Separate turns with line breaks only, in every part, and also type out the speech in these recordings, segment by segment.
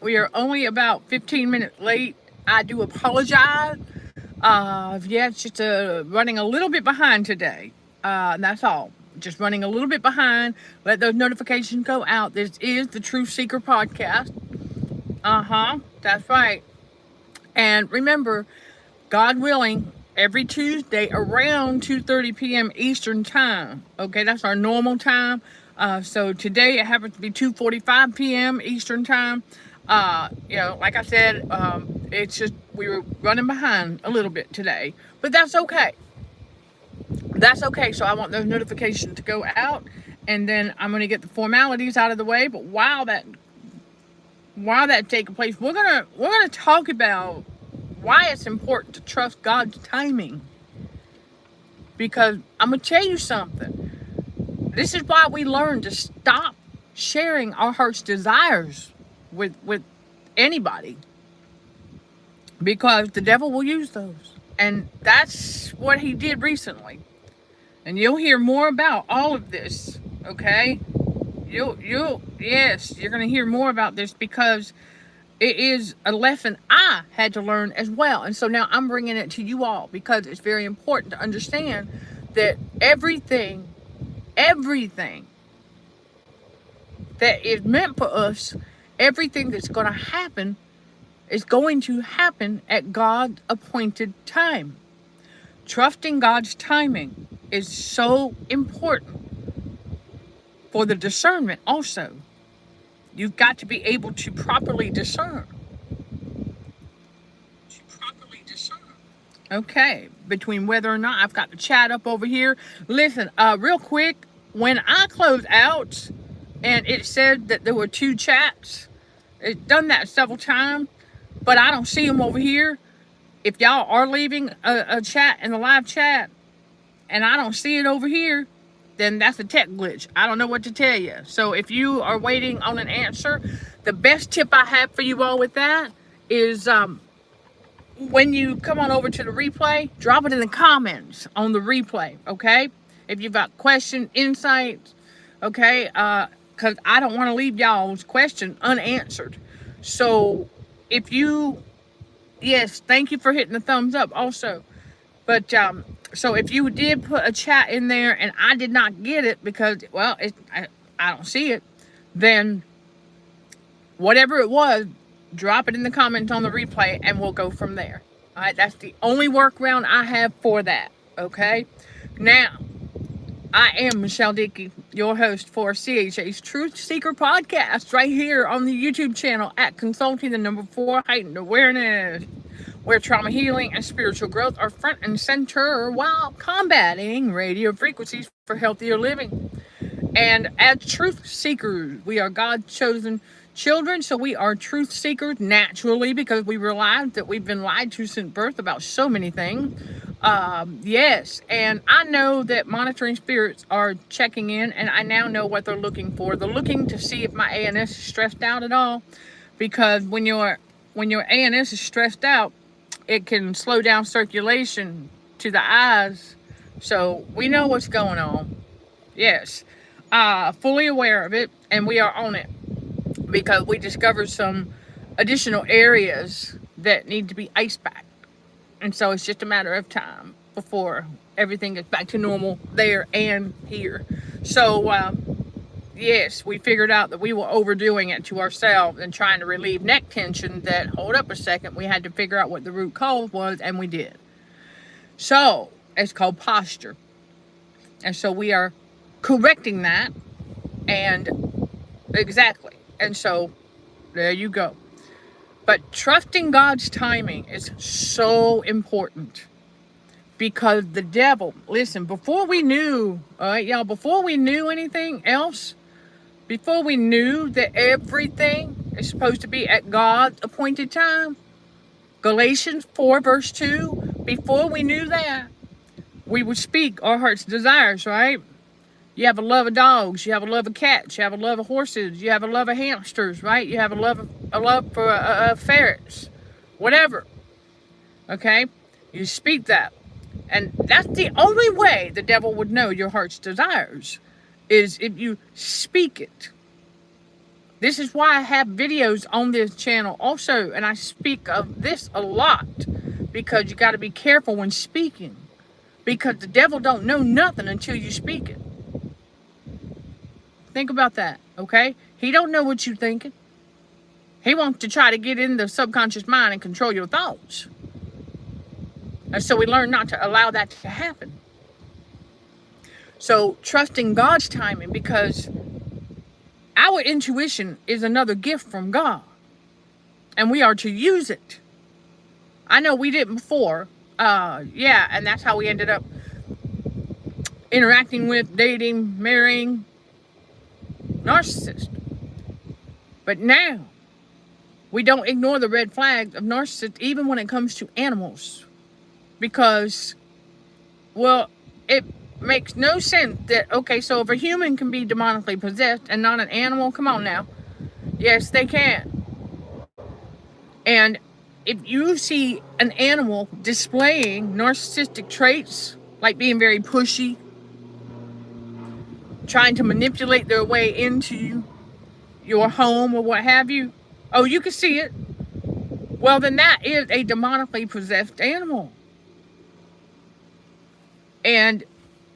We are only about 15 minutes late. I do apologize. Yeah, it's just running a little bit behind today. That's all. Just running a little bit behind. Let those notifications go out. This is the Truth Seeker podcast. That's right. And remember, God willing, every Tuesday around 2:30 p.m. Eastern time. Okay, that's our normal time. So today it happens to be 2:45 p.m. Eastern time. Like I said, it's just we were running behind a little bit today, but that's okay. That's okay. So I want those notifications to go out, and then I'm gonna get the formalities out of the way. But while that's taking place, we're gonna talk about why it's important to trust God's timing. Because I'm gonna tell you something. This is why we learn to stop sharing our heart's desires with anybody. Because the devil will use those. And that's what he did recently. And you'll hear more about all of this, okay? You're gonna hear more about this because it is a lesson I had to learn as well. And so now I'm bringing it to you all because it's very important to understand that everything that is meant for us, everything that's going to happen is going to happen at God's appointed time. Trusting God's timing is so important for the discernment also. You've got to be able to properly discern. Okay, between whether or not I've got the chat up over here. Listen, real quick, when I closed out and it said that there were 2 chats, it's done that several times, but I don't see them over here. If y'all are leaving a chat in the live chat and I don't see it over here, then that's a tech glitch. I don't know what to tell you. So if you are waiting on an answer, the best tip I have for you all with that is when you come on over to the replay, drop it in the comments on the replay, okay? If you've got question, insights, okay? Because I don't want to leave y'all's question unanswered. So if you, yes, thank you for hitting the thumbs up also. But so if you did put a chat in there and I did not get it because, well, I don't see it, then whatever it was, drop it in the comments on the replay and we'll go from there. All right, that's the only workaround I have for that, okay? Now, I am Michelle Dickey, your host for CHA's Truth Seeker podcast right here on the YouTube channel at Consulting 4 Heightened Awareness, where trauma healing and spiritual growth are front and center while combating radio frequencies for healthier living. And as truth seekers, we are God's chosen children, so we are truth seekers naturally because we realize that we've been lied to since birth about so many things. Yes, and I know that monitoring spirits are checking in, and I now know what they're looking for. They're looking to see if my ANS is stressed out at all, because when your ANS is stressed out, it can slow down circulation to the eyes. So we know what's going on. Yes, fully aware of it, and we are on it because we discovered some additional areas that need to be ice packed. And so it's just a matter of time before everything gets back to normal there and here. So, yes, we figured out that we were overdoing it to ourselves and trying to relieve neck tension that, hold up a second, we had to figure out what the root cause was, and we did. So, it's called posture. And so we are correcting that, and exactly. And so, there you go. But trusting God's timing is so important because the devil, listen, before we knew, all right, y'all, before we knew anything else, before we knew that everything is supposed to be at God's appointed time, Galatians 4 verse 2, before we knew that, we would speak our heart's desires, right? You have a love of dogs, you have a love of cats, you have a love of horses, you have a love of hamsters, right? You have a love for ferrets, whatever. Okay? You speak that. And that's the only way the devil would know your heart's desires, is if you speak it. This is why I have videos on this channel also, and I speak of this a lot, because you got to be careful when speaking, because the devil don't know nothing until you speak it. Think about that, okay? He don't know what you're thinking. He wants to try to get in the subconscious mind and control your thoughts. And so we learn not to allow that to happen. So trusting God's timing, because our intuition is another gift from God, and we are to use it. I know we didn't before, yeah, and that's how we ended up interacting with, dating, marrying narcissists. But now, we don't ignore the red flags of narcissists, even when it comes to animals, because, well, it makes no sense that, okay, so if a human can be demonically possessed and not an animal, come on now. Yes, they can. And if you see an animal displaying narcissistic traits, like being very pushy, trying to manipulate their way into your home or what have you, oh, you can see it. Well, then that is a demonically possessed animal. And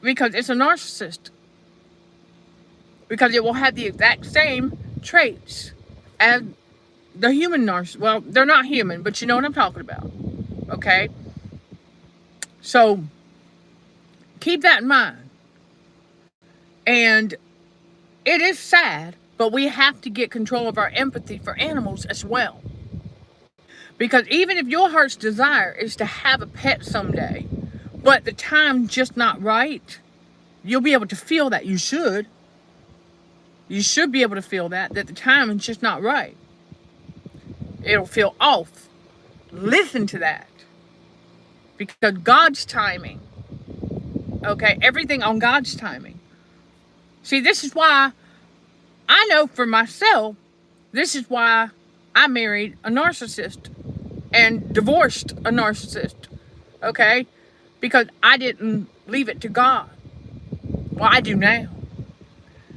because it's a narcissist. Because it will have the exact same traits as the human narcissist. Well, they're not human, but you know what I'm talking about. Okay? So, keep that in mind. And it is sad, but we have to get control of our empathy for animals as well. Because even if your heart's desire is to have a pet someday, but the time's just not right, you'll be able to feel that. You should. You should be able to feel that the time is just not right. It'll feel off. Listen to that. Because God's timing. Okay, everything on God's timing. See, this is why I know for myself, this is why I married a narcissist and divorced a narcissist. Okay? Because I didn't leave it to God. Well, I do now.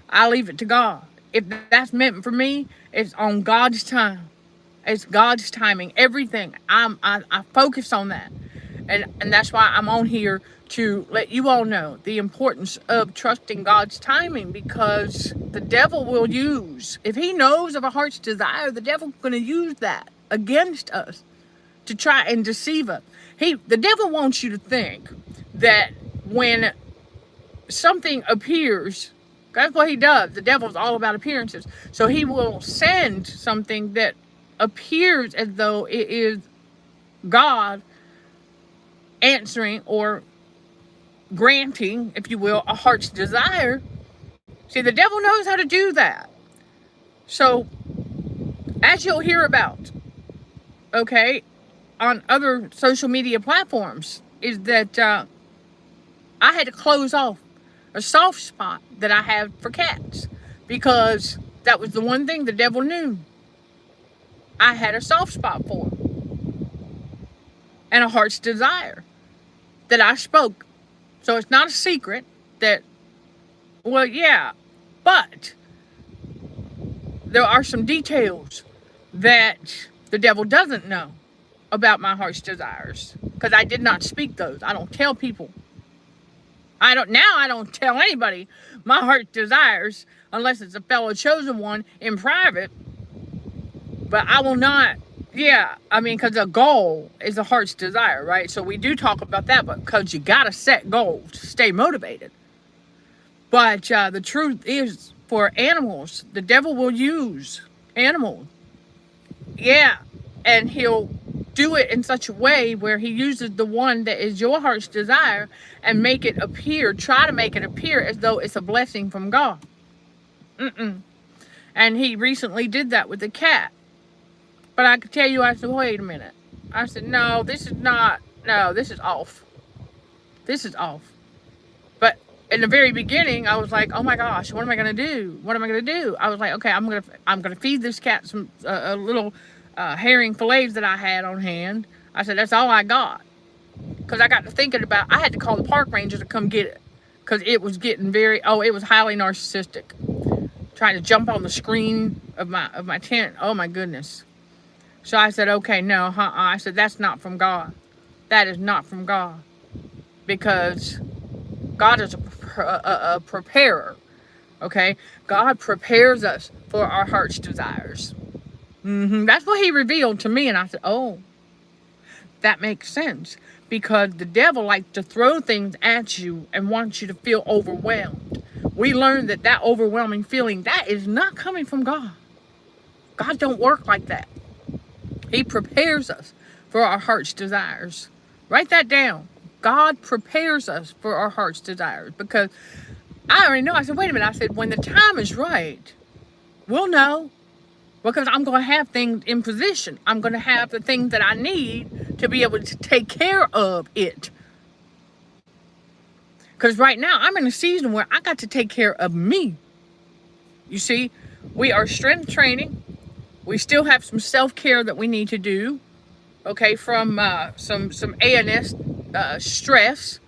I leave it to God. If that's meant for me, it's on God's time. It's God's timing. Everything. I focus on that. And that's why I'm on here to let you all know the importance of trusting God's timing, because the devil will use, if he knows of a heart's desire, the devil's going to use that against us to try and deceive us. The devil wants you to think that when something appears, that's what he does. The devil's all about appearances. So he will send something that appears as though it is God answering or granting, if you will, a heart's desire. See, the devil knows how to do that. So, as you'll hear about, okay, on other social media platforms, is that I had to close off a soft spot that I have for cats, because that was the one thing the devil knew I had a soft spot for, and a heart's desire that I spoke. So it's not a secret that, well, yeah, but there are some details that the devil doesn't know about my heart's desires, because I did not speak those. I don't tell people. I don't tell anybody my heart's desires unless it's a fellow chosen one in private. But I will not, yeah, I mean, because a goal is a heart's desire, right? So we do talk about that, but because you got to set goals to stay motivated. But the truth is, for animals, the devil will use animals. Yeah, and he'll do it in such a way where he uses the one that is your heart's desire and make it appear, try to make it appear as though it's a blessing from God. And he recently did that with the cat. But I could tell you, I said, wait a minute. I said, no, this is not, no, this is off. This is off. But in the very beginning, I was like, oh my gosh, what am I going to do? What am I going to do? I was like, okay, I'm going to feed this cat some little herring fillets that I had on hand. I said, that's all I got. Because I got to thinking about, I had to call the park ranger to come get it. Because it was getting it was highly narcissistic. trying to jump on the screen of my tent. Oh my goodness. So I said, okay, no, I said, that's not from God. That is not from God. Because God is a preparer. Okay? God prepares us for our heart's desires. That's what he revealed to me. And I said, oh, that makes sense. Because the devil likes to throw things at you and wants you to feel overwhelmed. We learned that overwhelming feeling, that is not coming from God. God don't work like that. He prepares us for our heart's desires. Write that down. God prepares us for our heart's desires. Because I already know. I said, wait a minute. I said, when the time is right, we'll know. Because I'm going to have things in position. I'm going to have the things that I need to be able to take care of it. Because right now, I'm in a season where I got to take care of me. You see, we are strength training. We still have some self-care that we need to do. Okay, from some ANS stress.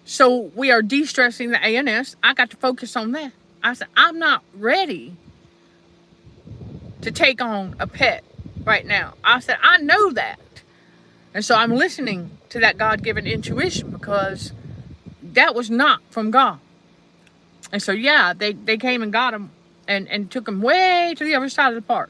So we are de-stressing the ANS. I got to focus on that. I said, I'm not ready to take on a pet right now. I said, I know that. And so I'm listening to that God-given intuition because that was not from God. And so, yeah, they came and got him and took him way to the other side of the park.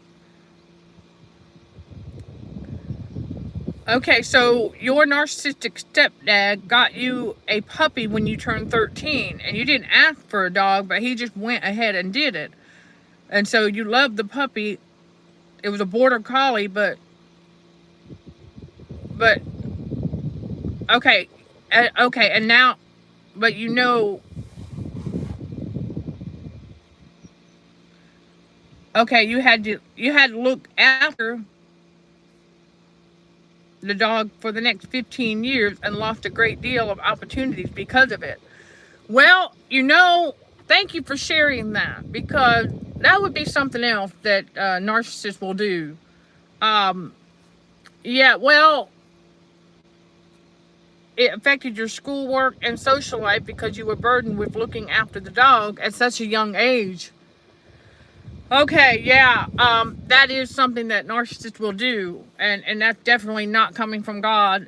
Okay, so your narcissistic stepdad got you a puppy when you turned 13, and you didn't ask for a dog, but he just went ahead and did it. And so you loved the puppy. It was a border collie, but okay, and now, but you know, okay, you had to look after the dog for the next 15 years and lost a great deal of opportunities because of it. Well, you know, thank you for sharing that, because that would be something else that narcissists will do. Yeah, well, it affected your schoolwork and social life because you were burdened with looking after the dog at such a young age. Okay, yeah, that is something that narcissists will do, and that's definitely not coming from God.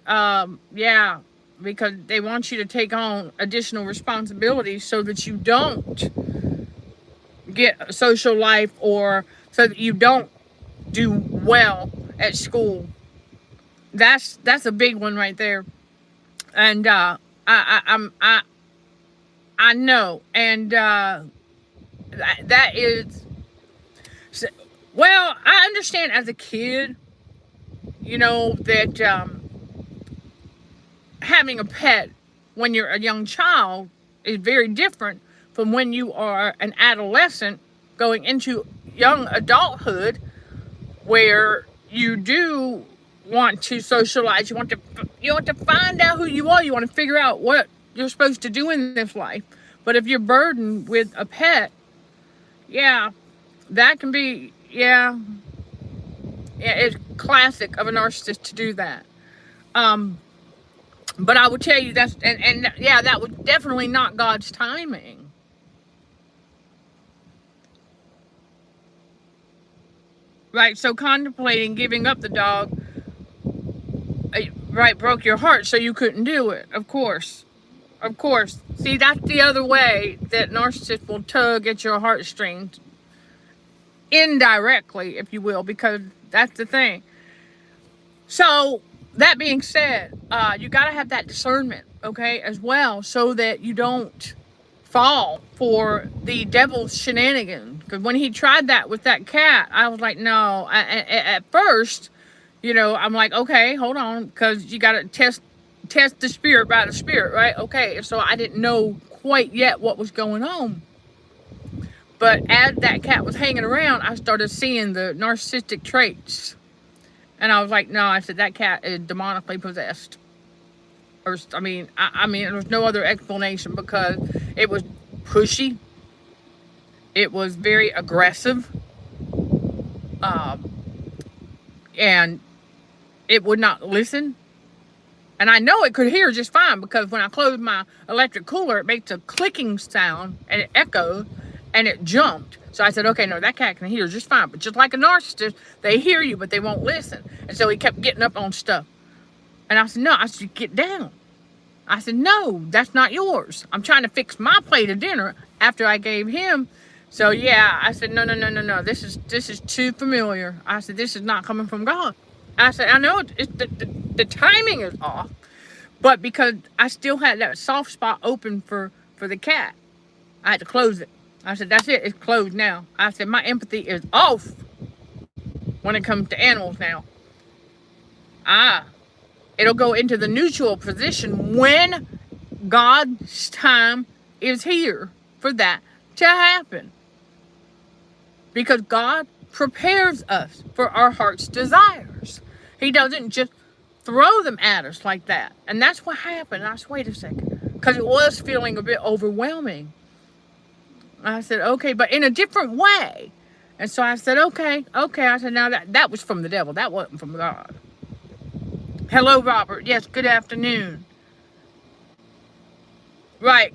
Yeah, because they want you to take on additional responsibilities so that you don't get a social life, or so that you don't do well at school. That's a big one right there. And I know, and that is. Well, I understand as a kid, you know, that having a pet when you're a young child is very different from when you are an adolescent going into young adulthood, where you do want to socialize. You want to find out who you are. You want to figure out what you're supposed to do in this life. But if you're burdened with a pet, yeah, that can be, yeah, it's classic of a narcissist to do that. But I would tell you that's, and yeah, that was definitely not God's timing. Right, so contemplating giving up the dog, right, broke your heart, so you couldn't do it, of course. Of course. See, that's the other way that narcissists will tug at your heartstrings. Indirectly, if you will, because that's the thing. So, that being said, you got to have that discernment, okay, as well, so that you don't fall for the devil's shenanigans. Because when he tried that with that cat, I was like, no. At first, you know, I'm like, okay, hold on, because you got to test the spirit by the spirit, right? Okay, so I didn't know quite yet what was going on. But as that cat was hanging around, I started seeing the narcissistic traits. And I was like, no, I said, that cat is demonically possessed. Or, I mean, there was no other explanation, because it was pushy. It was very aggressive. And it would not listen. And I know it could hear just fine, because when I close my electric cooler, it makes a clicking sound and it echoes. and it jumped. So I said, okay, no, that cat can hear just fine. But just like a narcissist, they hear you, but they won't listen. And so he kept getting up on stuff. And I said, no, I said, get down. I said, no, that's not yours. I'm trying to fix my plate of dinner after I gave him. So yeah, I said, no. This is too familiar. I said, this is not coming from God. I said, I know the timing is off, but because I still had that soft spot open for the cat, I had to close it. I said, that's it. It's closed now. I said, my empathy is off when it comes to animals now. It'll go into the neutral position when God's time is here for that to happen. Because God prepares us for our heart's desires. He doesn't just throw them at us like that. And that's what happened. I said, wait a second. Because it was feeling a bit overwhelming. I said, okay, but in a different way. And so I said, okay. I said, now that was from the devil. That wasn't from God. Hello, Robert. Yes, good afternoon. Right.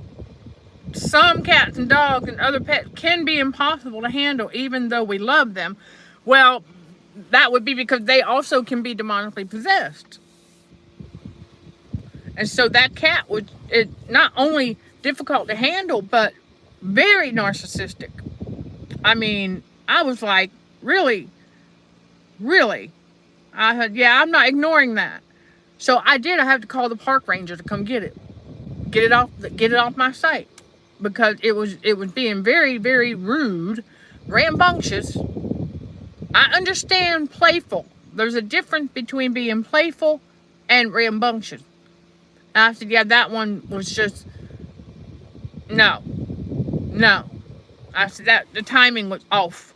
Some cats and dogs and other pets can be impossible to handle even though we love them. Well, that would be because they also can be demonically possessed. And so that cat was not only difficult to handle, but very narcissistic. I mean, I was like, really? I said, yeah, I'm not ignoring that. So I had to call the park ranger to come get it. Get it off my site. Because it was being very, very rude, rambunctious. I understand playful. There's a difference between being playful and rambunctious. And I said, yeah, that one was just, no. I said that the timing was off.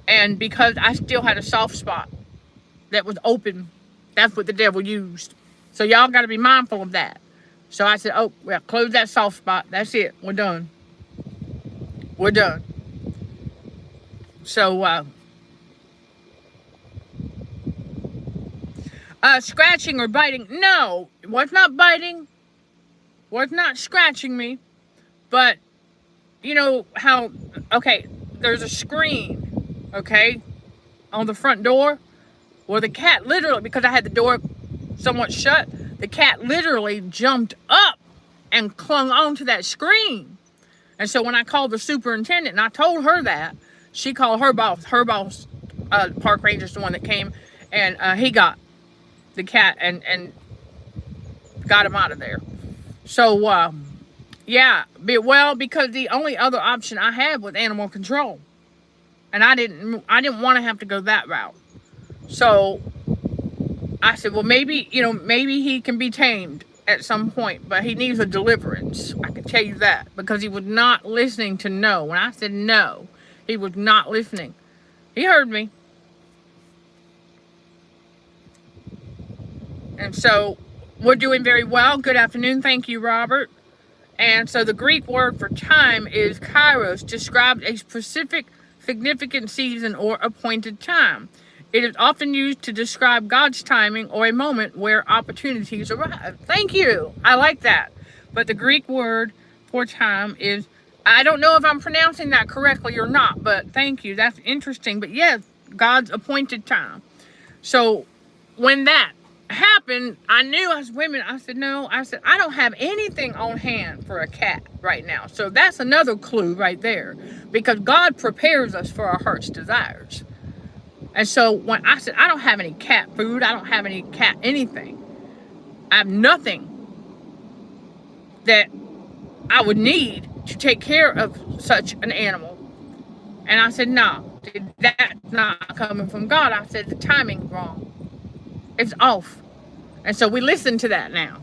And because I still had a soft spot that was open, that's what the devil used. So y'all got to be mindful of that. So I said, oh, well, close that soft spot. That's it. We're done. So, scratching or biting. No, it was not biting. Was not scratching me. But, you know how, okay, there's a screen, okay, on the front door. Well, the cat literally, because I had the door somewhat shut, the cat literally jumped up and clung onto that screen. And so when I called the superintendent and I told her that, she called her boss, the park ranger's the one that came, and he got the cat and got him out of there. So, yeah, because the only other option I had was animal control. And I didn't want to have to go that route. So I said, well, maybe he can be tamed at some point, but he needs a deliverance. I can tell you that, because he was not listening to no. When I said no, he was not listening. He heard me. And so we're doing very well. Good afternoon. Thank you, Robert. And so the Greek word for time is kairos, describes a specific significant season or appointed time. It is often used to describe God's timing or a moment where opportunities arrive. Thank you. I like that. But the Greek word for time is, I don't know if I'm pronouncing that correctly or not, but thank you. That's interesting. But yes, God's appointed time. So when that happened, I knew as women, I said, no, I don't have anything on hand for a cat right now. So that's another clue right there, because God prepares us for our heart's desires. And so when I said, I don't have any cat food, I don't have any cat anything, I have nothing that I would need to take care of such an animal. And I said, no, that's not coming from God. I said, the timing's wrong. It's off. And so we listen to that now.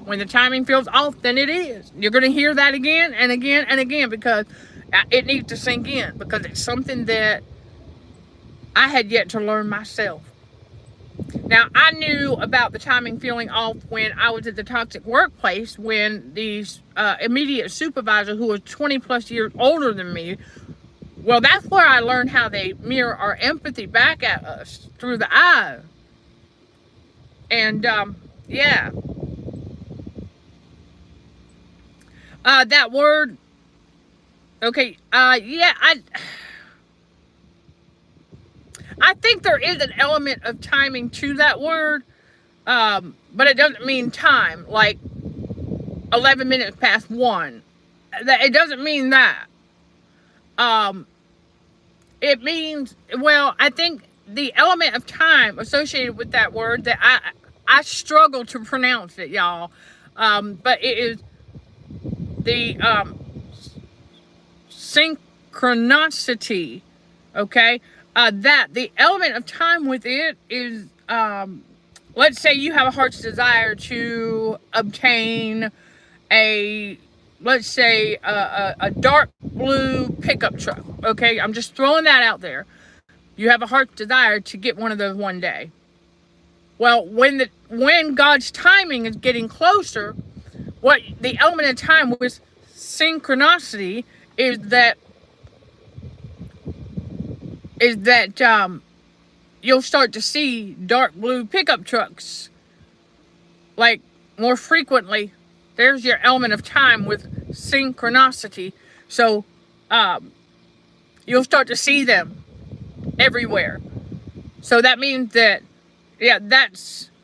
When the timing feels off, then it is. You're going to hear that again and again and again, because it needs to sink in, because it's something that I had yet to learn myself. Now, I knew about the timing feeling off when I was at the toxic workplace, when the immediate supervisor, who was 20 plus years older than me, well, that's where I learned how they mirror our empathy back at us through the eye. And, yeah. That word, Okay, yeah, I think there is an element of timing to that word, but it doesn't mean time, like 11 minutes past 1. It doesn't mean that. It means, well, I think the element of time associated with that word that I struggle to pronounce it, y'all. But it is the synchronicity, okay? That the element of time with it is, let's say you have a heart's desire to obtain a, let's say, a dark blue pickup truck, okay? I'm just throwing that out there. You have a heart's desire to get one of those one day. Well, when God's timing is getting closer, what the element of time with synchronicity is that you'll start to see dark blue pickup trucks like more frequently. There's your element of time with synchronicity. So you'll start to see them everywhere. So that means that, yeah,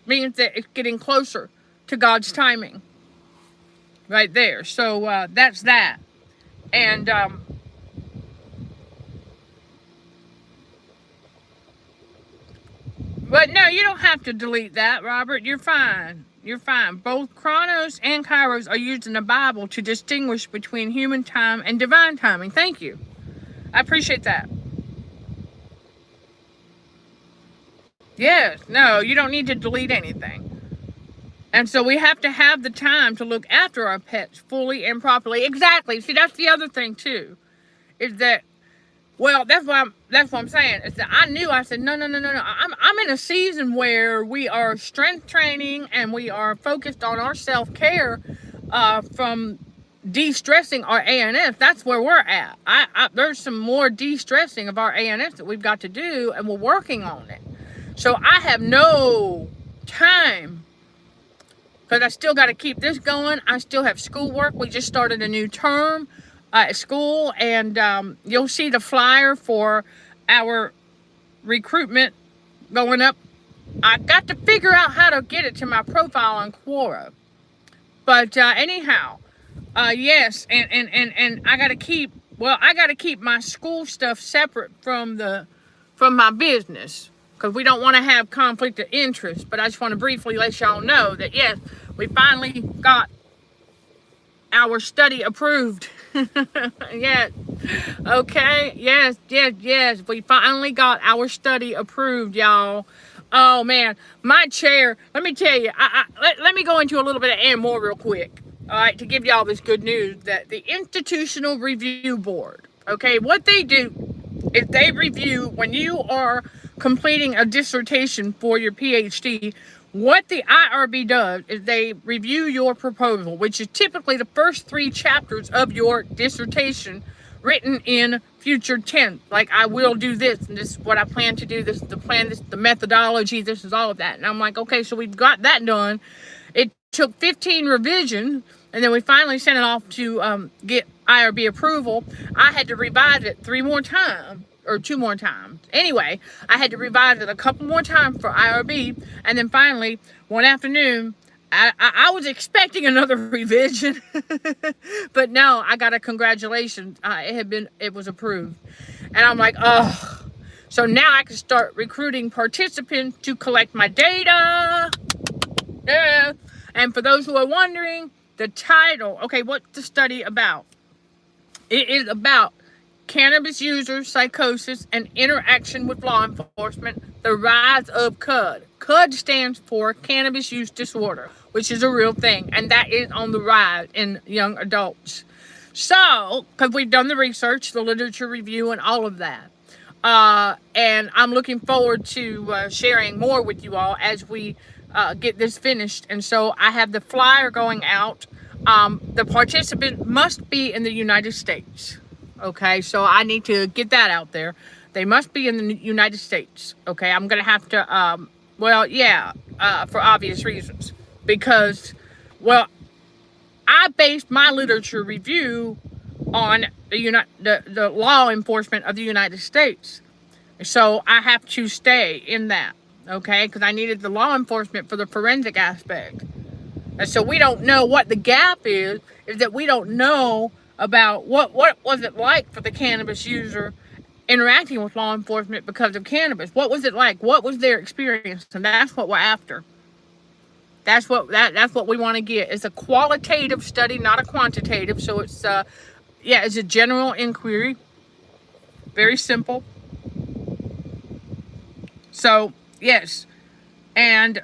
means that it's getting closer to God's timing right there. So that's that. And but no, you don't have to delete that, Robert. You're fine. You're fine. Both chronos and kairos are used in the Bible to distinguish between human time and divine timing. Thank you. I appreciate that. Yes, no, you don't need to delete anything. And so we have to have the time to look after our pets fully and properly. Exactly. See, that's the other thing too, is that, well, that's what I'm saying. Is that I said, no. I'm in a season where we are strength training and we are focused on our self-care from de-stressing our ANS. That's where we're at. There's some more de-stressing of our ANS that we've got to do, and we're working on it. So I have no time because I still got to keep this going. I still have schoolwork. We just started a new term at school, and you'll see the flyer for our recruitment going up. I got to figure out how to get it to my profile on Quora. But anyhow, yes, and I got to keep, I got to keep my school stuff separate from my business, because we don't want to have conflict of interest. But I just want to briefly let y'all know that, yes, we finally got our study approved. Yes. Okay. Yes. We finally got our study approved, y'all. Oh, man. My chair, let me tell you, let me go into a little bit of and more real quick. All right, to give y'all this good news that the Institutional Review Board, okay, what they do is they review when you are completing a dissertation for your PhD. What the IRB does is they review your proposal, which is typically the first 3 chapters of your dissertation written in future tense. Like, I will do this, and this is what I plan to do, this is the plan, this is the methodology, this is all of that. And I'm like, okay, so we've got that done. It took 15 revisions, and then we finally sent it off to get IRB approval. I had to revise it 3 more times. Or 2 more times. Anyway, I had to revise it a couple more times for IRB, and then finally, one afternoon, I was expecting another revision, but no, I got a congratulations. It was approved, and I'm like, oh, so now I can start recruiting participants to collect my data. Yeah. And for those who are wondering, the title, okay, what's the study about? It is about cannabis users, psychosis, and interaction with law enforcement, the rise of CUD. CUD stands for cannabis use disorder, which is a real thing, and that is on the rise in young adults. So, because we've done the research, the literature review, and all of that. And I'm looking forward to sharing more with you all as we get this finished. And so I have the flyer going out. The participant must be in the United States. Okay, so I need to get that out there. They must be in the United States. Okay, I'm going to have to, for obvious reasons. Because, I based my literature review on the law enforcement of the United States. So I have to stay in that, okay? Because I needed the law enforcement for the forensic aspect. And so we don't know what the gap is that we don't know about what was it like for the cannabis user interacting with law enforcement because of cannabis. What was it like? What was their experience? And that's what we're after. That's what we want to get. It's a qualitative study, not a quantitative. So it's it's a general inquiry. Very simple. So, yes. And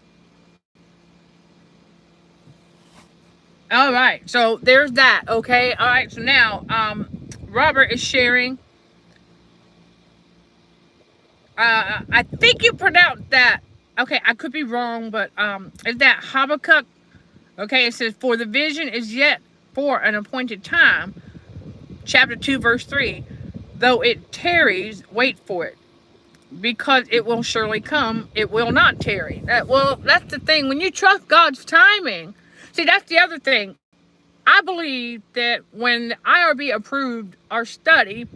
all right. So there's that, okay? All right. So now Robert is sharing. I think you pronounced that. Okay, I could be wrong, but is that Habakkuk? Okay, it says, for the vision is yet for an appointed time. Chapter 2, verse 3. Though it tarries, wait for it. Because it will surely come, it will not tarry. Well, that's the thing. When you trust God's timing, see, that's the other thing. I believe that when the IRB approved our study,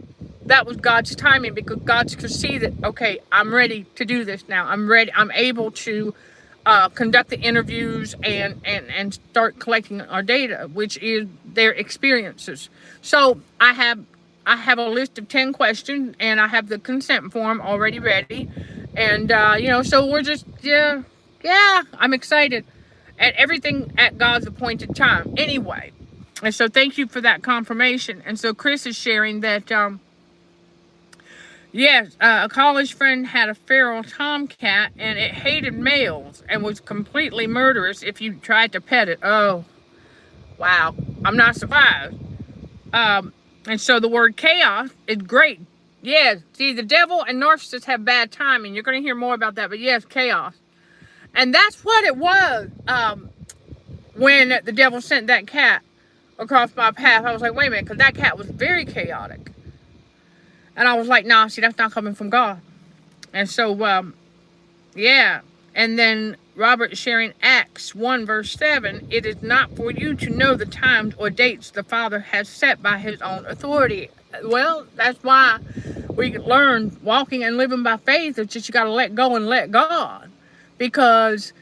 that was God's timing, because God could see that, okay, I'm ready to do this now. I'm ready. I'm able to conduct the interviews and start collecting our data, which is their experiences. So I have a list of 10 questions, and I have the consent form already ready. And, so we're just, I'm excited. And everything at God's appointed time anyway. And so thank you for that confirmation. And so Chris is sharing that, yes, a college friend had a feral tomcat, and it hated males and was completely murderous if you tried to pet it. Oh, wow. I'm not surprised. And so the word chaos is great. Yes, see, the devil and narcissists have bad timing. You're going to hear more about that, but yes, chaos. And that's what it was when the devil sent that cat across my path. I was like, wait a minute, because that cat was very chaotic. And I was like, nah, see, that's not coming from God. And so, And then Robert sharing Acts 1 verse 7. It is not for you to know the times or dates the Father has set by his own authority. Well, that's why we learn walking and living by faith. It's just you got to let go and let God. Because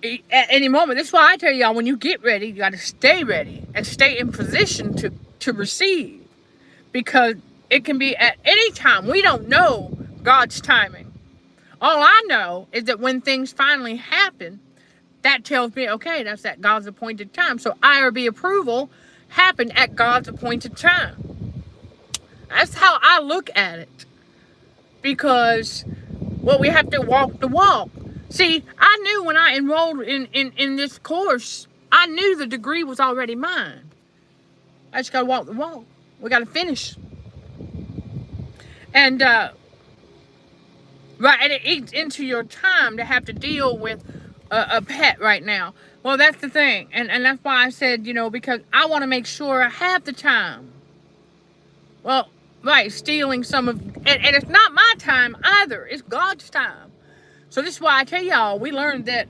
at any moment, that's why I tell y'all, when you get ready, you got to stay ready and stay in position to receive. Because it can be at any time. We don't know God's timing. All I know is that when things finally happen, that tells me, okay, that's at God's appointed time. So IRB approval happened at God's appointed time. That's how I look at it. Because, well, we have to walk the walk. See, I knew when I enrolled in this course, I knew the degree was already mine. I just got to walk the walk. We got to finish. And, right, and it eats into your time to have to deal with a pet right now. Well, that's the thing. And that's why I said, because I want to make sure I have the time. Well, right, stealing some of, and it's not my time either. It's God's time. So this is why I tell y'all, we learned that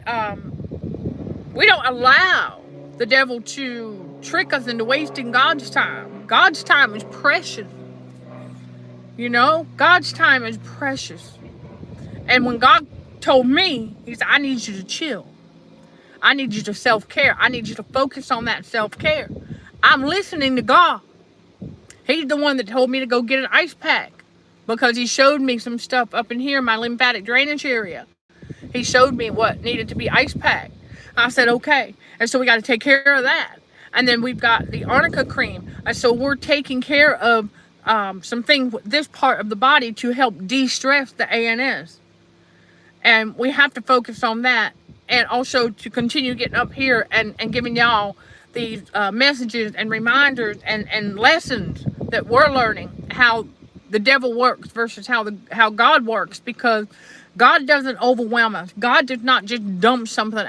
we don't allow the devil to trick us into wasting God's time. God's time is precious. God's time is precious. And when God told me, he said, I need you to chill. I need you to self-care. I need you to focus on that self-care. I'm listening to God. He's the one that told me to go get an ice pack because he showed me some stuff up in here in my lymphatic drainage area. He showed me what needed to be ice packed. I said, okay. And so we got to take care of that. And then we've got the arnica cream. And so we're taking care of some things with this part of the body to help de-stress the ANS. And we have to focus on that. And also to continue getting up here and giving y'all these messages and reminders and lessons that we're learning, how the devil works versus how God works. Because God doesn't overwhelm us. God does not just dump something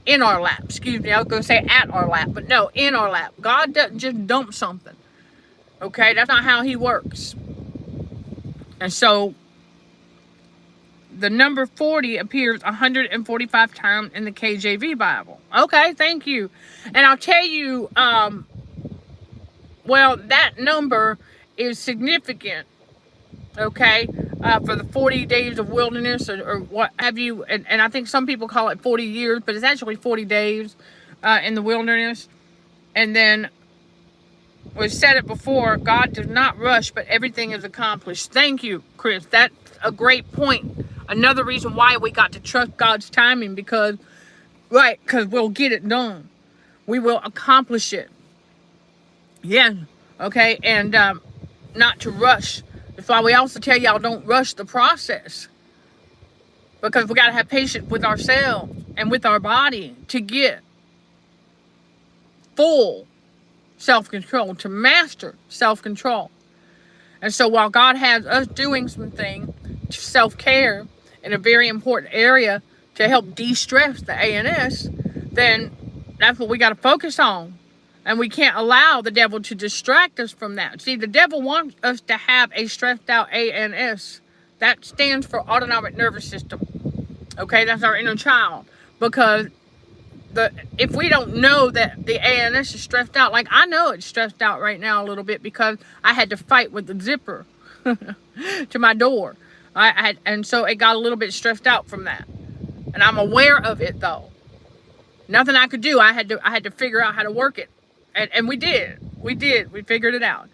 in our lap. Excuse me, I was going to say at our lap. But no, in our lap. God doesn't just dump something. Okay, that's not how he works. And so the number 40 appears 145 times in the KJV Bible. Okay, thank you. And I'll tell you, well, that number is significant, okay, for the 40 days of wilderness, or what have you. And I think some people call it 40 years, but it's actually 40 days in the wilderness. And then we said it before, God does not rush, but everything is accomplished. Thank you, Chris. That's a great point. Another reason why we got to trust God's timing, because we'll get it done. We will accomplish it. Yeah, okay, and not to rush. That's why we also tell y'all, don't rush the process, because we got to have patience with ourselves and with our body to get full self-control, to master self-control. And so while God has us doing something, self-care, in a very important area to help de-stress the ANS, then that's what we got to focus on. And we can't allow the devil to distract us from that. See, the devil wants us to have a stressed out ANS. That stands for autonomic nervous system. Okay, that's our inner child. Because if we don't know that the ANS is stressed out, like I know it's stressed out right now a little bit because I had to fight with the zipper to my door. And so it got a little bit stressed out from that. And I'm aware of it though. Nothing I could do. I had to figure out how to work it. And we did. We figured it out.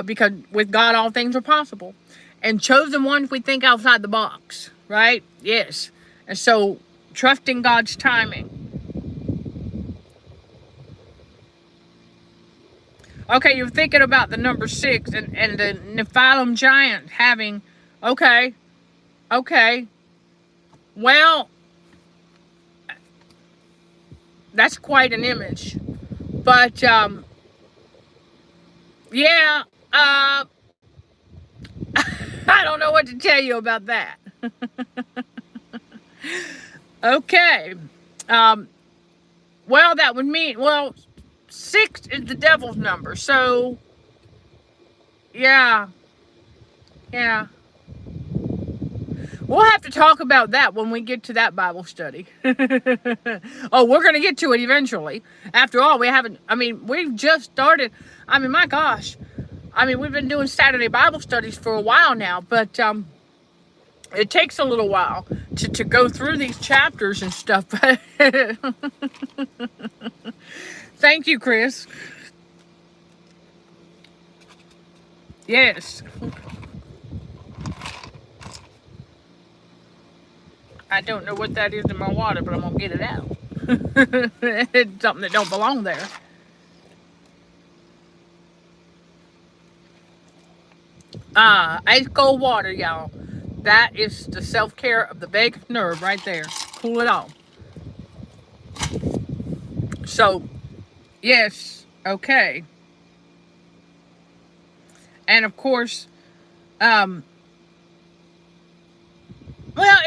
Because with God all things are possible. And chosen ones, we think outside the box. Right? Yes. And so trusting God's timing. Okay, you're thinking about the number 6 and the Nephilim giant having, okay. Well, that's quite an image. But, yeah, I don't know what to tell you about that. Okay. Well, that would mean, 6 is the devil's number, so yeah. We'll have to talk about that when we get to that Bible study. Oh, we're going to get to it eventually. After all, we've just started. My gosh. We've been doing Saturday Bible studies for a while now, but it takes a little while to go through these chapters and stuff. Thank you, Chris. Yes. I don't know what that is in my water, but I'm going to get it out. It's something that don't belong there. Ice cold water, y'all. That is the self-care of the vagus nerve right there. Cool it off. So, yes, okay. And of course,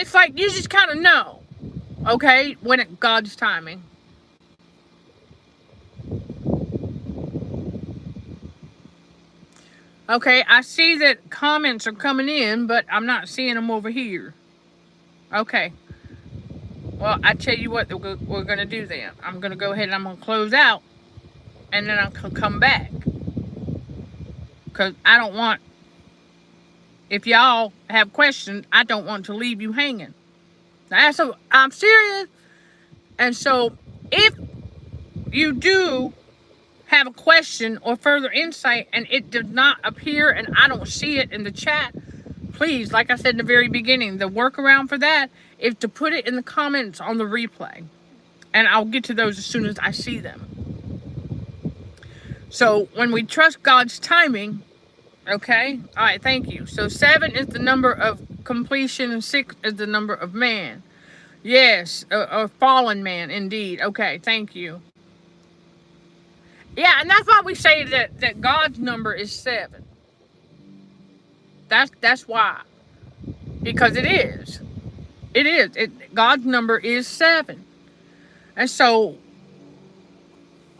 it's like you just kind of know, okay, when it's God's timing. Okay, I see that comments are coming in, but I'm not seeing them over here. Okay. Well, I tell you what we're going to do then. I'm going to go ahead and I'm going to close out, and then I'll come back. Because I don't want, if y'all have questions, I don't want to leave you hanging. I'm serious. And so, if you do have a question or further insight and it does not appear and I don't see it in the chat, please, like I said in the very beginning, the workaround for that is to put it in the comments on the replay. And I'll get to those as soon as I see them. So when we trust God's timing, okay? All right, thank you. So 7 is the number of completion and 6 is the number of man. Yes, a fallen man, indeed. Okay, thank you. Yeah, and that's why we say that God's number is 7. That's why. Because it is. It is. God's number is 7. And so,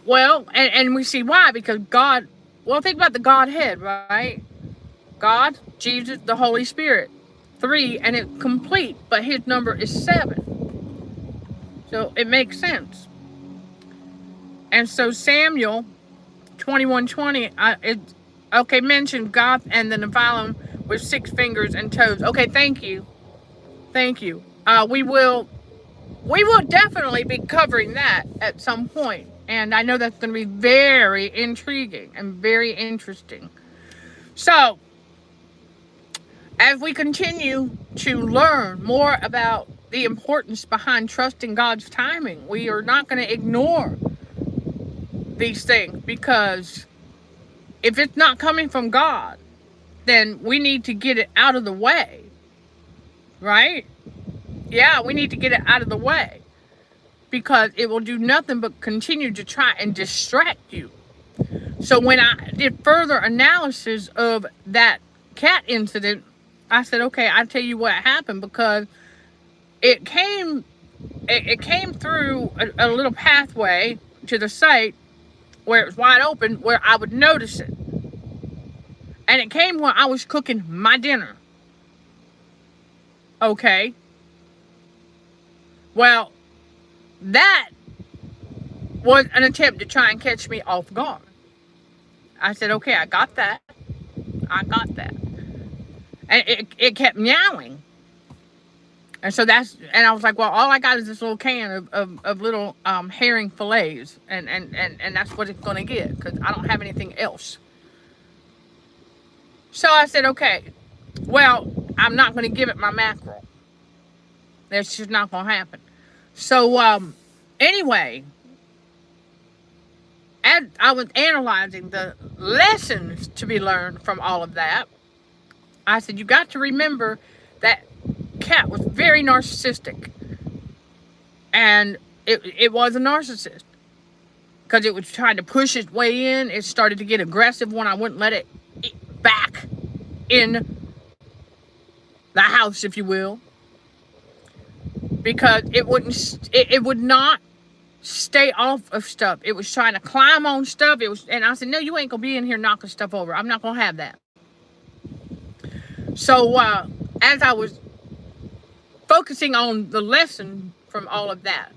and we see why. Because God, think about the Godhead, right? God, Jesus, the Holy Spirit. 3, and it's complete. But his number is 7. So it makes sense. And so Samuel 2120. Okay, mentioned goth and the Nephilim with 6 fingers and toes. Okay, thank you. Thank you. We will definitely be covering that at some point. And I know that's going to be very intriguing and very interesting. So, as we continue to learn more about the importance behind trusting God's timing, we are not going to ignore these things, because if it's not coming from God, then we need to get it out of the way, right? Yeah, we need to get it out of the way, because it will do nothing but continue to try and distract you. So when I did further analysis of that cat incident, I said, okay, I'll tell you what happened, because it came through a little pathway to the site where it was wide open, where I would notice it. And it came when I was cooking my dinner. Okay. Well, that was an attempt to try and catch me off guard. I said, okay, I got that. And it kept meowing. And so and I was like, well, all I got is this little can of little herring fillets. And that's what it's going to get, because I don't have anything else. So I said, okay, well, I'm not going to give it my mackerel. That's just not going to happen. So anyway, as I was analyzing the lessons to be learned from all of that, I said, you got to remember that cat was very narcissistic. And it was a narcissist, because it was trying to push its way in. It started to get aggressive when I wouldn't let it back in the house, if you will, because it would not stay off of stuff. It was trying to climb on stuff. And I said, no, you ain't gonna be in here knocking stuff over. I'm not gonna have that. So as I was focusing on the lesson from all of that,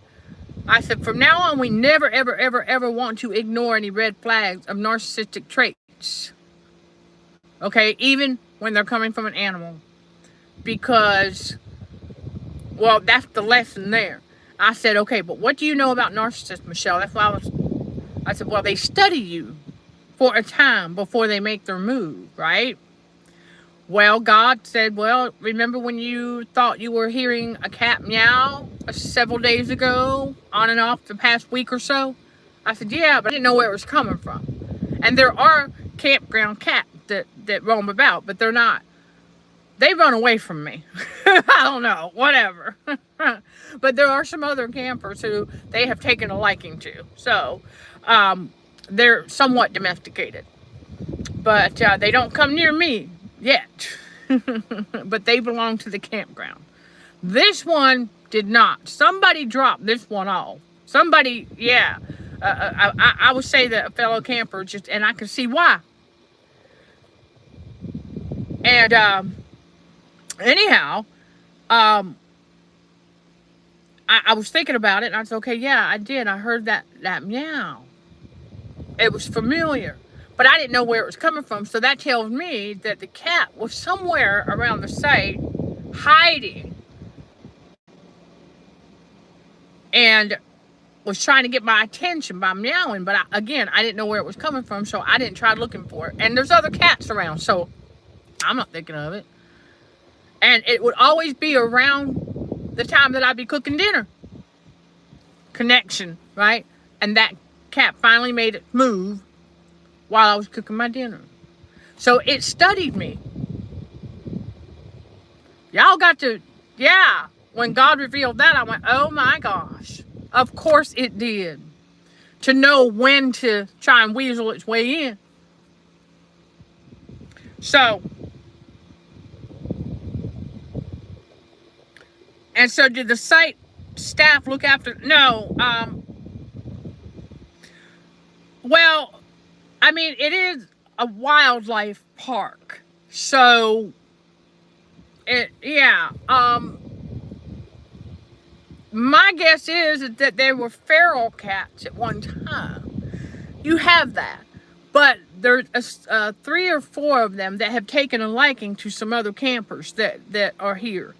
I said, from now on, we never, ever, ever, ever want to ignore any red flags of narcissistic traits. Okay, even when they're coming from an animal. Because, well, that's the lesson there. I said, okay, but what do you know about narcissists, Michelle? That's why I said, well, they study you for a time before they make their move, right? Well, God said, well, remember when you thought you were hearing a cat meow several days ago, on and off the past week or so? I said, yeah, but I didn't know where it was coming from. And there are campground cats that roam about, but they're not. They run away from me. I don't know, whatever. But there are some other campers who they have taken a liking to. So they're somewhat domesticated. But they don't come near me yet. But they belong to the campground. This one did not. Somebody dropped this one off. Somebody, yeah. I would say that a fellow camper just, and I can see why. And anyhow, I was thinking about it, and I said, okay, yeah, I did. I heard that meow. It was familiar, but I didn't know where it was coming from. So that tells me that the cat was somewhere around the site hiding and was trying to get my attention by meowing. But I didn't know where it was coming from, so I didn't try looking for it. And there's other cats around, so I'm not thinking of it. And it would always be around the time that I'd be cooking dinner. Connection, right? And that cat finally made it move while I was cooking my dinner. So it studied me. Y'all got to, yeah. When God revealed that, I went, oh my gosh. Of course it did. To know when to try and weasel its way in. So, and so did the site staff look after? No. Well, I mean, it is a wildlife park. So, yeah. My guess is that there were feral cats at one time. You have that. But there's 3 or 4 of them that have taken a liking to some other campers that are here.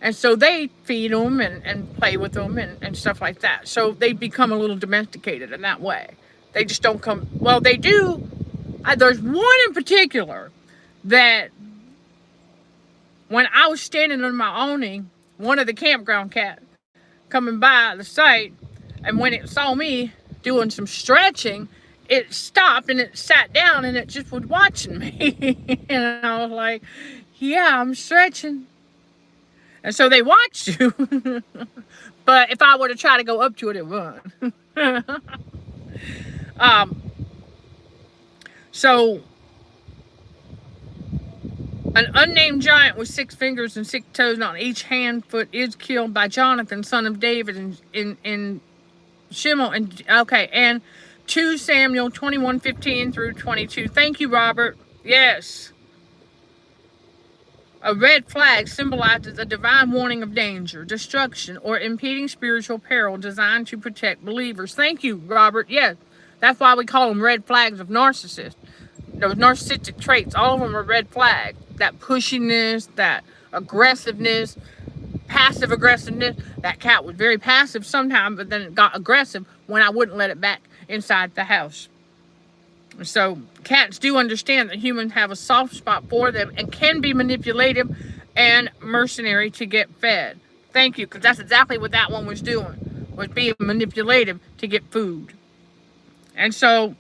And so they feed them and play with them and stuff like that. So they become a little domesticated in that way. They just don't come, well, they do. There's one in particular that when I was standing on my awning, one of the campground cats coming by the site, and when it saw me doing some stretching, it stopped and it sat down and it just was watching me. And I was like, yeah, I'm stretching. And so they watched you. But if I were to try to go up to it, it wouldn't. So an unnamed giant with 6 fingers and 6 toes on each hand foot is killed by Jonathan, son of David, in Shimmel. And okay, and 2 Samuel 21:15 through 22. Thank you, Robert. Yes. A red flag symbolizes a divine warning of danger, destruction, or impending spiritual peril designed to protect believers. Thank you, Robert. Yes, that's why we call them red flags of narcissists. Those narcissistic traits, all of them are red flags. That pushiness, that aggressiveness, passive aggressiveness. That cat was very passive sometimes, but then it got aggressive when I wouldn't let it back inside the house. So cats do understand that humans have a soft spot for them and can be manipulative and mercenary to get fed. Thank you, because that's exactly what that one was doing, was being manipulative to get food. And so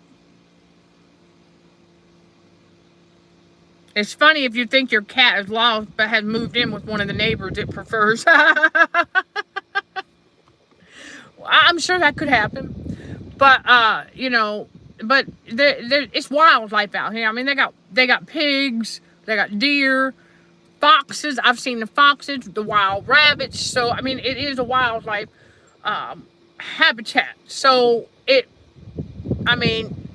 it's funny if you think your cat is lost but has moved in with one of the neighbors it prefers. I'm sure that could happen. But, you know, but it's wildlife out here. I mean, they got pigs, they got deer, foxes. I've seen the foxes, the wild rabbits. So, I mean, it is a wildlife habitat. So, I mean,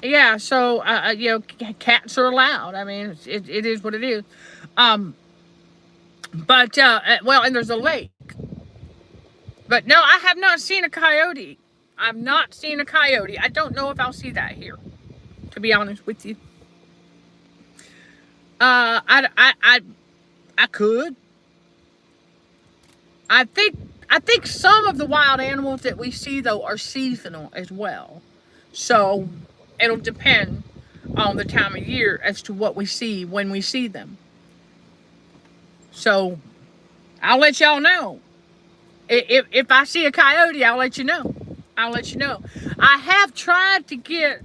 yeah, so, you know, cats are allowed. I mean, it is what it is. But, well, and there's a lake. But no, I have not seen a coyote. I've not seen a coyote. I don't know if I'll see that here, to be honest with you. I could. I think some of the wild animals that we see, though, are seasonal as well. So it'll depend on the time of year as to what we see when we see them. So I'll let y'all know. If I see a coyote, I'll let you know. I'll let you know. I have tried to get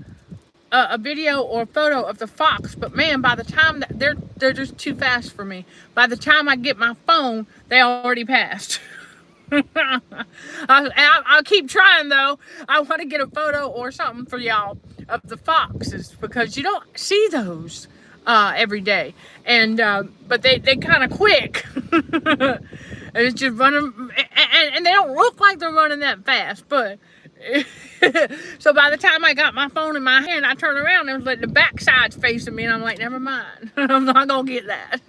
a video or a photo of the fox, but man, by the time that they're just too fast for me. By the time I get my phone, they already passed. I'll keep trying though. I want to get a photo or something for y'all of the foxes because you don't see those every day. And but they kind of quick. And it's just running, and they don't look like they're running that fast, but so by the time I got my phone in my hand, I turned around and was like the backside's facing me, and I'm like, never mind, I'm not gonna get that.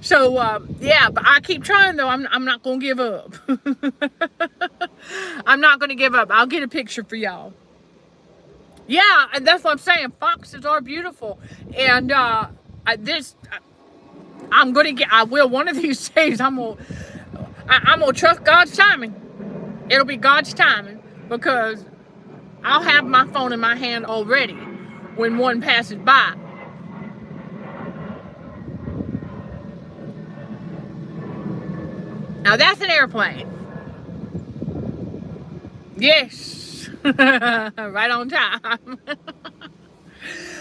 So yeah, but I keep trying though. I'm not gonna give up. I'm not gonna give up. I'll get a picture for y'all. Yeah, and that's what I'm saying. Foxes are beautiful, and I will one of these days. I'm gonna trust God's timing. It'll be God's timing because I'll have my phone in my hand already when one passes by. Now that's an airplane. Yes, right on time.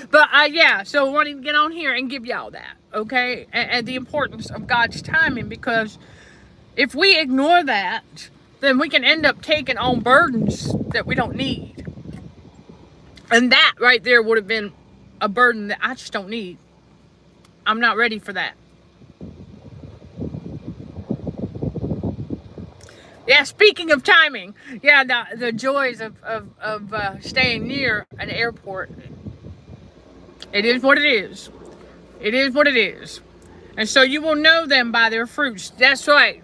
But yeah, so I wanted to get on here and give y'all that, okay? And the importance of God's timing, because if we ignore that, then we can end up taking on burdens that we don't need. And that right there would have been a burden that I just don't need. I'm not ready for that. Yeah, speaking of timing, yeah, the joys of staying near an airport. It is what it is. It is what it is. And so you will know them by their fruits. That's right.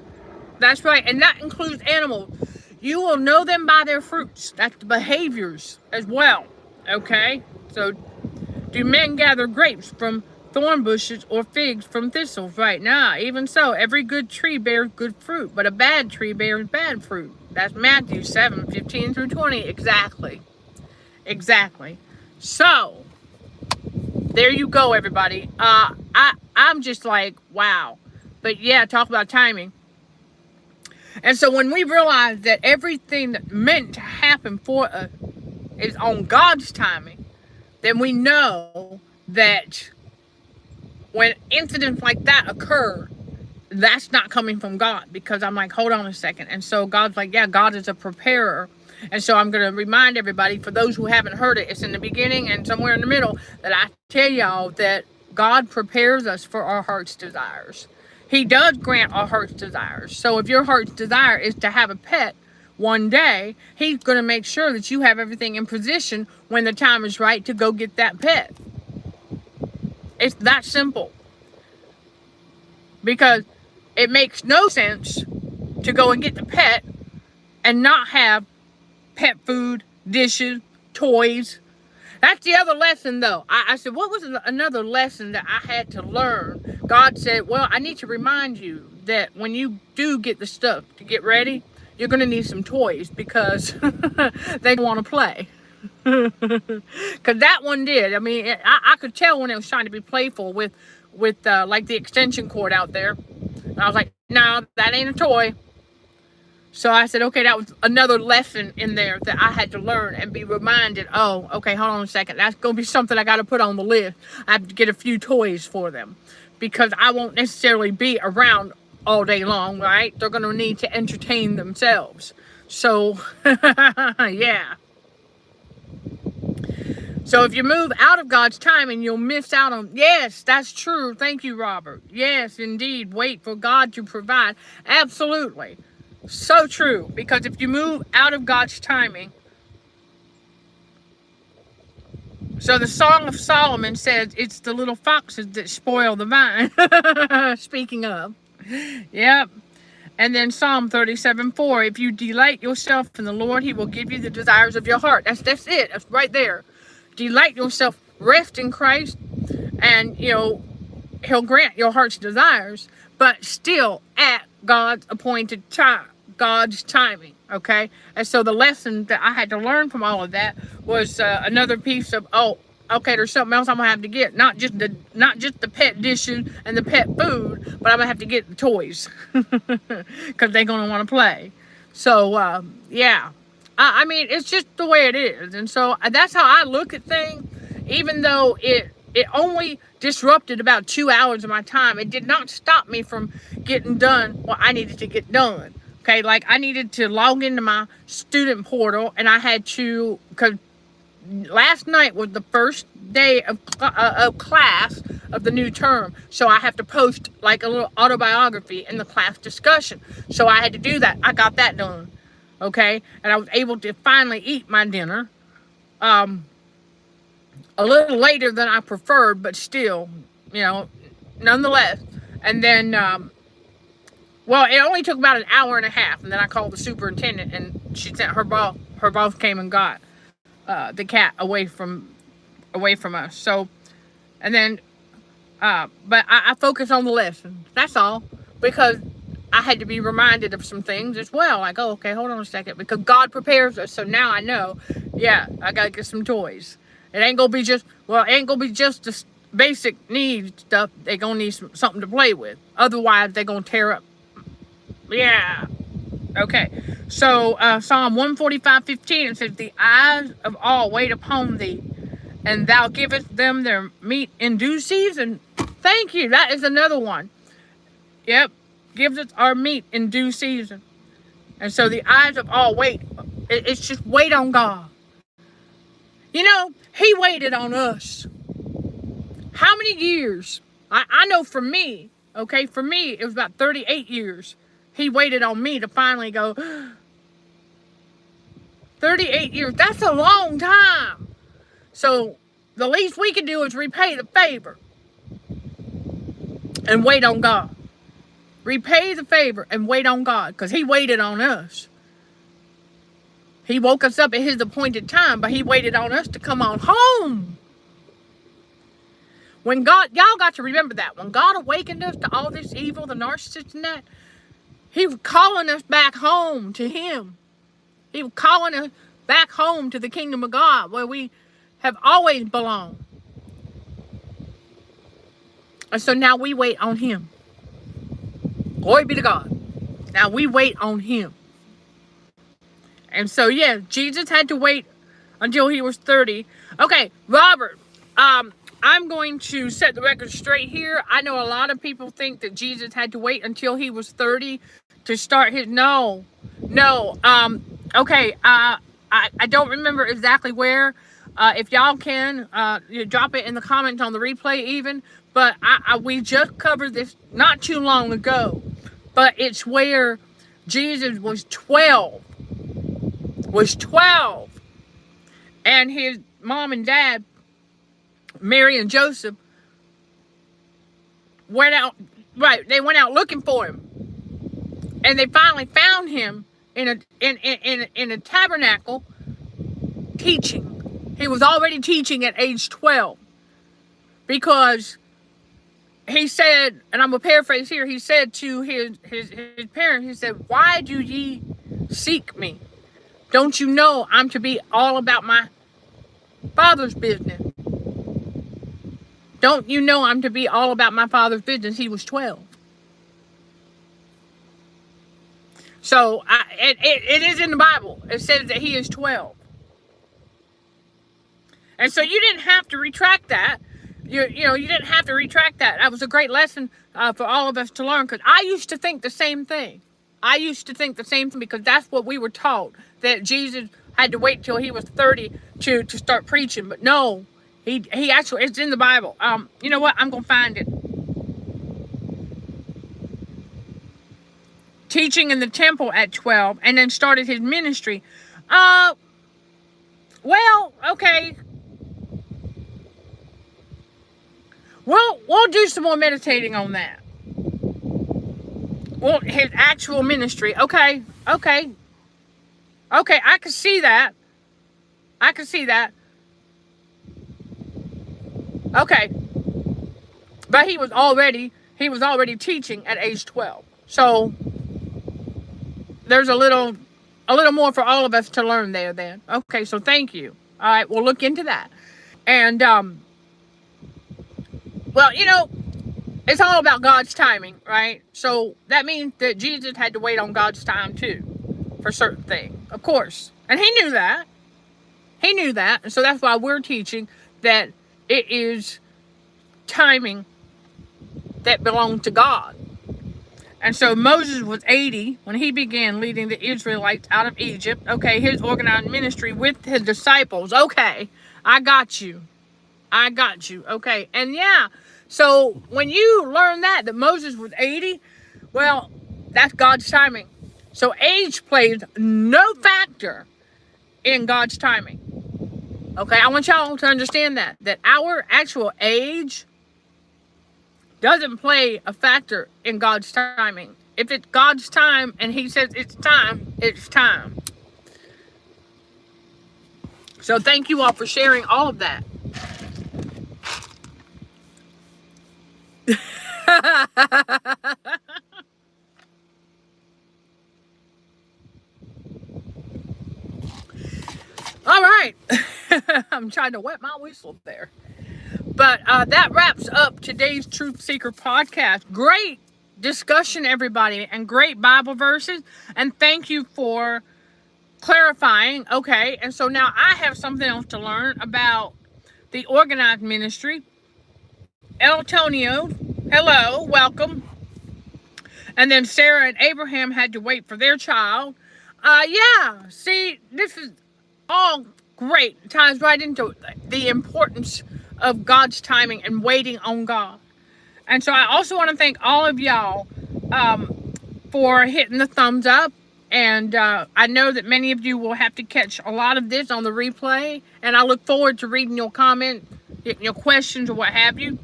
That's right. And that includes animals. You will know them by their fruits. That's the behaviors as well. Okay? So, do men gather grapes from thorn bushes or figs from thistles? Right now, even so, every good tree bears good fruit, but a bad tree bears bad fruit. That's Matthew 7:15 through 20. Exactly. Exactly. So, there you go, everybody. I'm just like, wow. But yeah, talk about timing. And so when we realize that everything that meant to happen for us is on God's timing, then we know that when incidents like that occur, that's not coming from God, because I'm like, hold on a second. And so God's like, yeah, God is a preparer. And so I'm going to remind everybody, for those who haven't heard it, it's in the beginning and somewhere in the middle, that I tell y'all that God prepares us for our heart's desires. He does grant our heart's desires. So if your heart's desire is to have a pet one day, he's going to make sure that you have everything in position when the time is right to go get that pet. It's that simple. Because it makes no sense to go and get the pet and not have pet food, dishes, toys. That's the other lesson, though. I said, what was another lesson that I had to learn? God said, well, I need to remind you that when you do get the stuff to get ready, you're going to need some toys, because they want to play. Because that one did. I mean, I could tell when it was trying to be playful with like the extension cord out there. And I was like, no, that ain't a toy. So I said, okay, that was another lesson in there that I had to learn and be reminded. Oh, okay, hold on a second. That's going to be something I got to put on the list. I have to get a few toys for them, because I won't necessarily be around all day long, right? They're going to need to entertain themselves. So, yeah. So if you move out of God's timing, you'll miss out on... Yes, that's true. Thank you, Robert. Yes, indeed. Wait for God to provide. Absolutely. So true. Because if you move out of God's timing... So the Song of Solomon says it's the little foxes that spoil the vine. Speaking of. Yep. And then Psalm 37:4. If you delight yourself in the Lord, he will give you the desires of your heart. That's it. That's right there. Delight yourself, rest in Christ, and, he'll grant your heart's desires, but still at God's appointed time, God's timing, okay? And so the lesson that I had to learn from all of that was another piece of, okay, there's something else I'm gonna have to get. Not just the pet dishes and the pet food, but I'm gonna have to get the toys, because they're gonna want to play. So, yeah. I mean, it's just the way it is. And so that's how I look at things. Even though it only disrupted about 2 hours of my time, it did not stop me from getting done what I needed to get done. Okay, like I needed to log into my student portal, and I had to, because last night was the first day of class of the new term. So I have to post like a little autobiography in the class discussion. So I had to do that. I got that done. Okay, and I was able to finally eat my dinner a little later than I preferred, but still, nonetheless. And then, well, it only took about an hour and a half, and then I called the superintendent, and she sent her boss came and got the cat away from us. So, and then, but I focus on the lesson. That's all, because I had to be reminded of some things as well. Like, oh, okay, hold on a second. Because God prepares us. So now I know, yeah, I got to get some toys. It ain't going to be just the basic needs stuff. They're going to need something to play with. Otherwise, they're going to tear up. Yeah. Okay. So, Psalm 145:15, it says, the eyes of all wait upon thee, and thou givest them their meat in due season. Thank you. That is another one. Yep. Gives us our meat in due season. And so the eyes of all wait. It's just wait on God. He waited on us. How many years? I know for me, okay, for me, it was about 38 years. He waited on me to finally go, 38 years, that's a long time. So the least we can do is repay the favor and wait on God. Repay the favor and wait on God, because he waited on us. He woke us up at his appointed time, but he waited on us to come on home. When God, y'all got to remember that. When God awakened us to all this evil, the narcissists and that, he was calling us back home to him. He was calling us back home to the kingdom of God, where we have always belonged. And so now we wait on him. Glory be to God. Now we wait on him. And so, yeah, Jesus had to wait until he was 30. Okay, Robert, I'm going to set the record straight here. I know a lot of people think that Jesus had to wait until he was 30 to start his... No. Okay, I don't remember exactly where. If y'all can, you drop it in the comments on the replay even. But we just covered this not too long ago. But it's where Jesus was 12. And his mom and dad, Mary and Joseph, went out. Right, they went out looking for him. And they finally found him in a tabernacle teaching. He was already teaching at age 12. Because he said, and I'm going to paraphrase here, he said to his parents, he said, "Why do ye seek me? Don't you know I'm to be all about my Father's business? Don't you know I'm to be all about my Father's business?" He was 12. So, it is in the Bible. It says that he is 12. And so you didn't have to retract that. You didn't have to retract that. That was a great lesson for all of us to learn. Because I used to think the same thing. Because that's what we were taught. That Jesus had to wait till he was 30 to start preaching. But no, he actually, it's in the Bible. You know what? I'm going to find it. Teaching in the temple at 12. And then started his ministry. Well, okay. We'll do some more meditating on that. Well, his actual ministry. Okay, I can see that. Okay. But he was already teaching at age 12. So there's a little more for all of us to learn there then. Okay, so thank you. All right, we'll look into that. And well, it's all about God's timing, right? So that means that Jesus had to wait on God's time too for certain things, of course. And he knew that. And so that's why we're teaching that it is timing that belongs to God. And so Moses was 80 when he began leading the Israelites out of Egypt. Okay, his organized ministry with his disciples. Okay, I got you. Okay, and yeah. So when you learn that Moses was 80, well, that's God's timing. So age plays no factor in God's timing. Okay, I want y'all to understand that our actual age doesn't play a factor in God's timing. If it's God's time and he says it's time, it's time. So thank you all for sharing all of that. All right. I'm trying to wet my whistle there. But that wraps up today's Truth Seeker podcast. Great discussion, everybody, and great Bible verses. And thank you for clarifying. Okay, and so now I have something else to learn about the organized ministry. El Antonio, hello, welcome. And then Sarah and Abraham had to wait for their child. Yeah, see, this is all great. It ties right into the importance of God's timing and waiting on God. And so I also want to thank all of y'all for hitting the thumbs up. And I know that many of you will have to catch a lot of this on the replay. And I look forward to reading your comments, your questions, or what have you.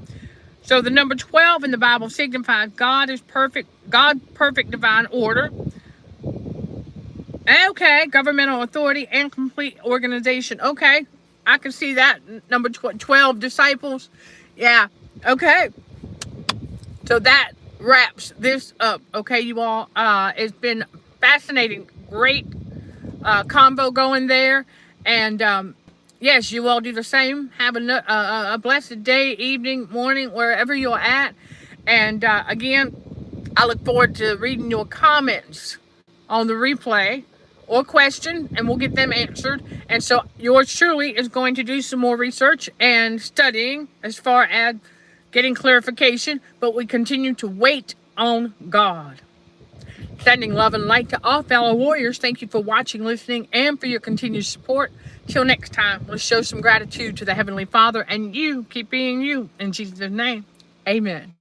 So the number 12 in the Bible signifies God's perfect divine order. Okay, governmental authority and complete organization. Okay, I can see that. Number 12, disciples. Yeah, okay. So that wraps this up. Okay, you all. It's been fascinating. Great combo going there. And yes, you all do the same. Have a blessed day, evening, morning, wherever you're at. And again, I look forward to reading your comments on the replay or question, and we'll get them answered. And so yours truly is going to do some more research and studying as far as getting clarification, but we continue to wait on God. Sending love and light to all fellow warriors. Thank you for watching, listening, and for your continued support. Till next time, let's show some gratitude to the Heavenly Father, and you keep being you. In Jesus' name, amen.